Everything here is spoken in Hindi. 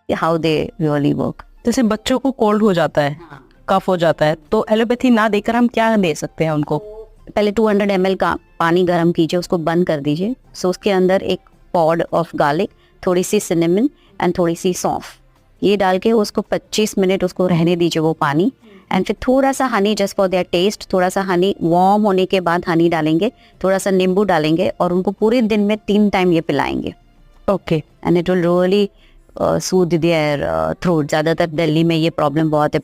how they really work. जैसे बच्चों को कोल्ड हो जाता है, कफ हो जाता है, तो एलोपैथी ना देकर हम क्या दे सकते हैं उनको? पहले 200 ml का पानी गर्म कीजिए, उसको बंद कर दीजिए। सो उसके अंदर एक पॉड ऑफ गार्लिक, थोड़ी सी सिनेमन एंड थोड़ी सी सौंफ, ये डाल के उसको 25 मिनट उसको रहने दीजिए वो पानी। एंड फिर थोड़ा सा honey just for their taste, थोड़ा सा हनी वार्म होने के बाद हनी डालेंगे, थोड़ा सा नींबू डालेंगे और उनको पूरे दिन में 3 टाइम ये पिलाएंगे। Okay. And it will really soothe their throat. ज़्यादातर दिल्ली में ये प्रॉब्लम बहुत है,